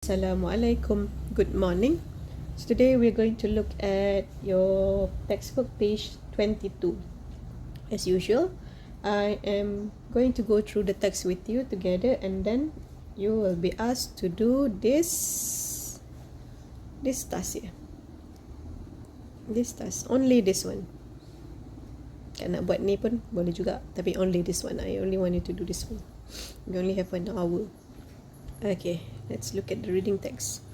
Assalamualaikum. Good morning. So today we're going to look at your textbook page 22. As usual, I am going to go through the text with you together and then you will be asked to do this task here. This task, only this one. Kan nak buat ni pun boleh juga, tapi only this one. I only want you to do this one. We only have 1 hour. Okay, let's look at the reading text.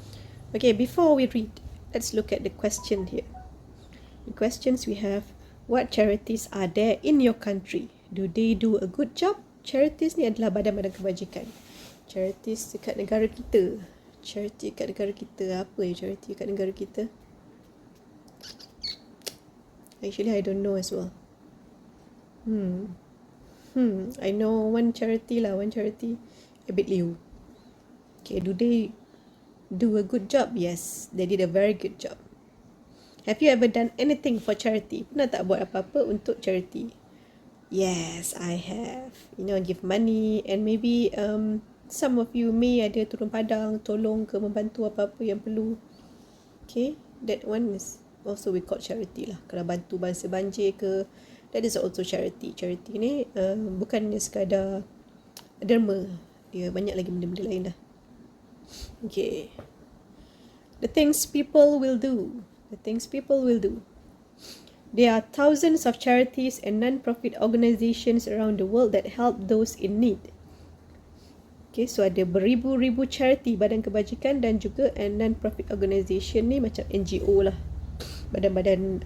Okay, before we read, let's look at the question here. The questions we have: what charities are there in your country? Do they do a good job? Charities ni adalah badan-badan kebajikan. Charities dekat negara kita. Charity dekat negara kita. Apa ya charity dekat negara kita? Actually, I don't know as well. I know one charity, a bit liu. Okay, do they do a good job? Yes, they did a very good job. Have you ever done anything for charity? Pernah tak buat apa-apa untuk charity? Yes, I have. Give money and maybe some of you may ada turun padang, tolong ke membantu apa-apa yang perlu. Okay, that one is also we call charity lah. Kalau bantu bangsa banjir ke, that is also charity. Charity ni bukannya sekadar derma. Dia banyak lagi benda-benda lain lah. Okay. The things people will do. There are thousands of charities and non-profit organizations around the world that help those in need. Okay, so ada beribu-ribu charity, badan kebajikan dan juga non-profit organization ni macam NGO lah. Badan-badan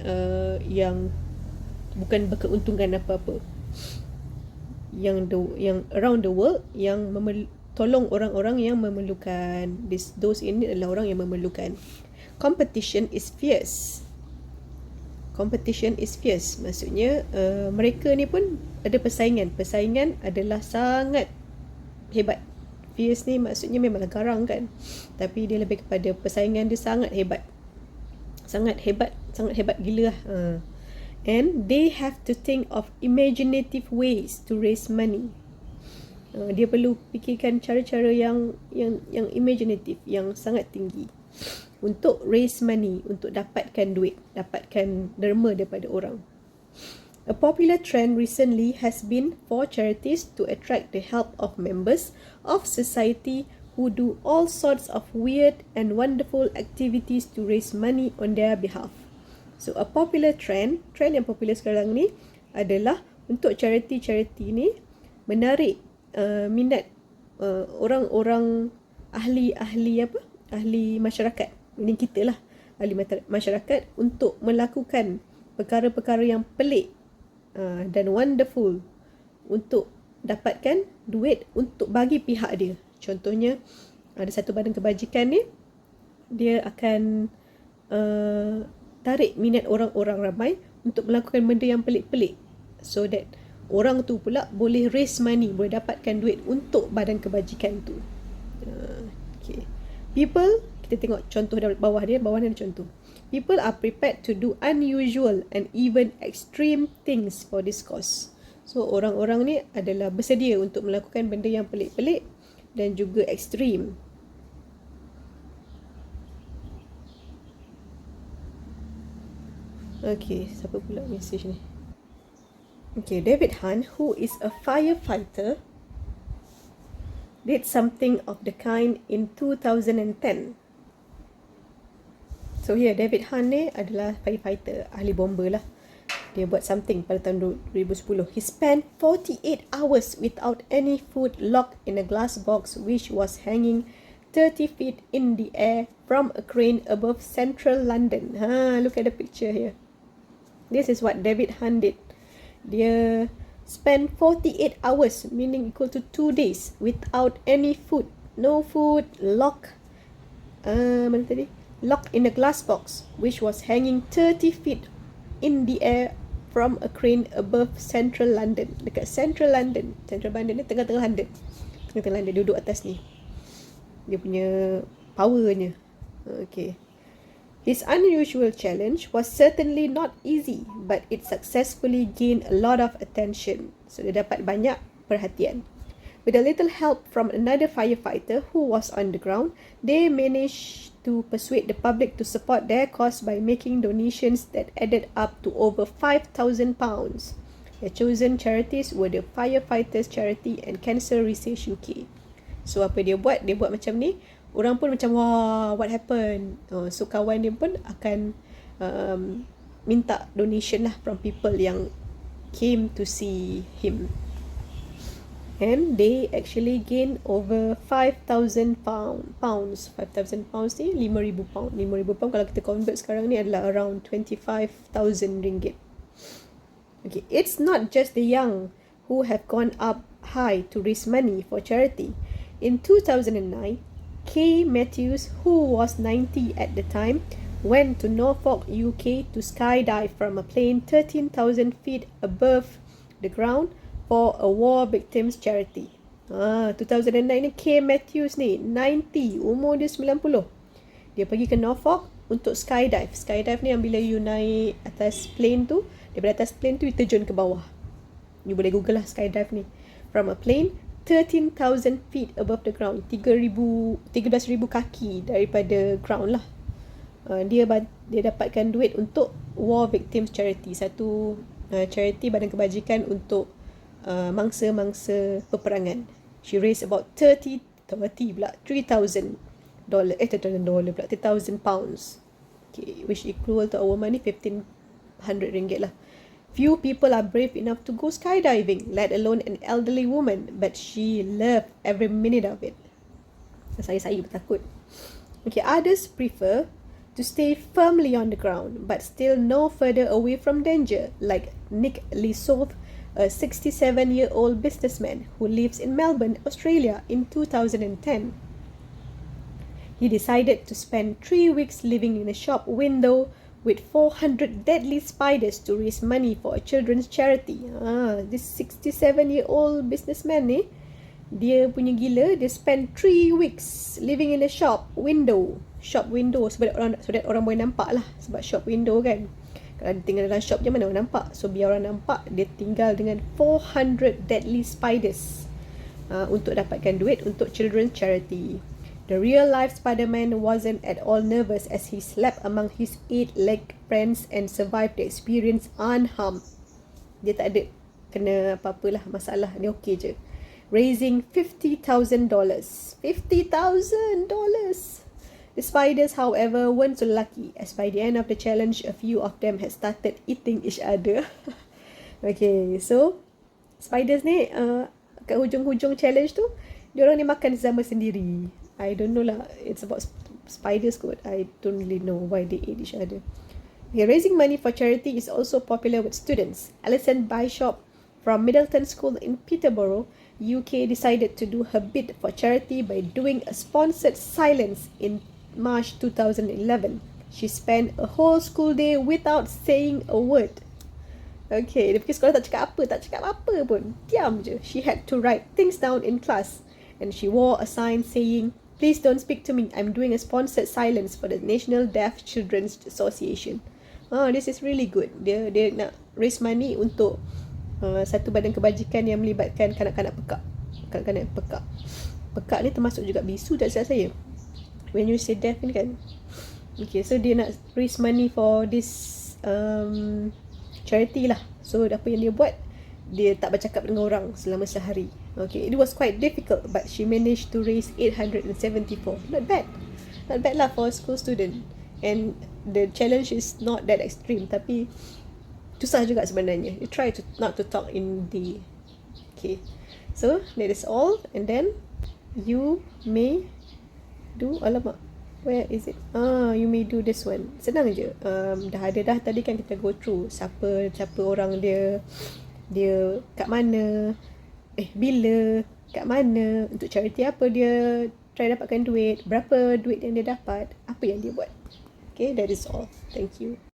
yang bukan berkeuntungan apa-apa. Yang around the world yang tolong orang-orang yang memerlukan. Those in need adalah orang yang memerlukan. Competition is fierce. Maksudnya mereka ni pun ada persaingan. Persaingan adalah sangat hebat. Fierce ni maksudnya memanglah garang kan. Tapi dia lebih kepada persaingan dia sangat hebat. Sangat hebat gila lah. And they have to think of imaginative ways to raise money. Dia perlu fikirkan cara-cara yang imaginative, yang sangat tinggi untuk raise money, untuk dapatkan duit, dapatkan derma daripada orang. A popular trend recently has been for charities to attract the help of members of society who do all sorts of weird and wonderful activities to raise money on their behalf. So a popular trend yang popular sekarang ni adalah untuk charity ni menarik minat orang-orang ahli masyarakat. Ini kita lah, ahli masyarakat untuk melakukan perkara-perkara yang pelik dan wonderful untuk dapatkan duit untuk bagi pihak dia. Contohnya ada satu badan kebajikan ni, dia akan tarik minat orang-orang ramai untuk melakukan benda yang pelik-pelik, so that orang tu pula boleh raise money, boleh dapatkan duit untuk badan kebajikan tu. Okay. People, kita tengok contoh dari bawah ni ada contoh. People are prepared to do unusual and even extreme things for this cause. So orang-orang ni adalah bersedia untuk melakukan benda yang pelik-pelik dan juga ekstrim. Okay, siapa pula message ni? Okay, David Hunt, who is a firefighter, did something of the kind in 2010. So here, David Hunt ni adalah firefighter, ahli bomba lah. Dia buat something pada tahun 2010. He spent 48 hours without any food, locked in a glass box which was hanging 30 feet in the air from a crane above central London. Look at the picture here. This is what David Hunt did. Dia spend 48 hours, meaning equal to 2 days, without any food. No food, locked in a glass box, which was hanging 30 feet in the air from a crane above central London. Dekat central London ni tengah-tengah London. Tengah-tengah London, duduk atas ni. Dia punya powernya. Okay. His unusual challenge was certainly not easy, but it successfully gained a lot of attention. So dia dapat banyak perhatian. With a little help from another firefighter who was on the ground, they managed to persuade the public to support their cause by making donations that added up to over £5,000. The chosen charities were the Firefighters Charity and Cancer Research UK. So apa dia buat? Dia buat macam ni. Orang pun macam, wah, what happened? So kawan dia pun akan minta donation lah from people yang came to see him. And they actually gained over £5,000. £5,000 ni £5,000. £5,000 kalau kita convert sekarang ni adalah around RM25,000. Okay, it's not just the young who have gone up high to raise money for charity. In 2009, Kay Matthews, who was 90 at the time, went to Norfolk, UK to skydive from a plane 13,000 feet above the ground for a war victims charity. 2009 ni Kay Matthews ni 90, umur dia 90. Dia pergi ke Norfolk untuk skydive. Skydive ni yang bila you naik atas plane tu, daripada atas plane tu you terjun ke bawah. You boleh google lah skydive ni. From a plane 13,000 feet above the ground, 13,000 kaki daripada ground lah. Dia dapatkan duit untuk War Victims Charity, satu charity badan kebajikan untuk mangsa-mangsa peperangan. She raised about $3,000 pounds. Okay, which equal to our money RM1,500 lah. Few people are brave enough to go skydiving, let alone an elderly woman, but she loved every minute of it. Saya takut. Okay, others prefer to stay firmly on the ground, but still no further away from danger, like Nick Lisov, a 67-year-old businessman who lives in Melbourne, Australia in 2010. He decided to spend 3 weeks living in a shop window with 400 deadly spiders to raise money for a children's charity. This 67-year-old businessman ni, dia punya gila, dia spend 3 weeks living in a shop window sebab orang boleh nampak lah, sebab shop window kan. Kalau dia tinggal dalam shop je mana orang nampak. So biar orang nampak, dia tinggal dengan 400 deadly spiders untuk dapatkan duit untuk children's charity. The real-life Spider-Man wasn't at all nervous as he slept among his 8-legged friends and survived the experience unharmed. Dia tak ada kena apa-apalah masalah, dia okey je. Raising $50,000. $50,000! The spiders, however, weren't so lucky, as by the end of the challenge, a few of them had started eating each other. Okay, so spiders ni kat hujung-hujung challenge tu, diorang ni makan sama sendiri. I don't know lah, it's about spiders kot. I don't really know why they ate each other. Okay, raising money for charity is also popular with students. Alison Bishop from Middleton School in Peterborough, UK, decided to do her bit for charity by doing a sponsored silence in March 2011. She spent a whole school day without saying a word. Okay, dia pergi sekolah tak cakap apa pun. Diam je. She had to write things down in class. And she wore a sign saying, "Please don't speak to me. I'm doing a sponsored silence for the National Deaf Children's Association." This is really good. Dia nak raise money untuk satu badan kebajikan yang melibatkan kanak-kanak pekak. Kanak-kanak pekak. Pekak ni termasuk juga bisu, tak silap saya. When you say deaf ni kan. Okay, so dia nak raise money for this charity lah. So apa yang dia buat, dia tak bercakap dengan orang selama sehari. Okay, it was quite difficult, but she managed to raise 874. Not bad lah for a school student. And the challenge is not that extreme, tapi susah juga sebenarnya. You try to not to talk in the... Okay, so that is all. And then you may do, alamak, where is it? You may do this one. Senang je. Dah ada dah tadi kan kita go through siapa orang dia kat mana, bila, kat mana, untuk charity apa dia try dapatkan duit, berapa duit yang dia dapat, apa yang dia buat. Okay, that is all. Thank you.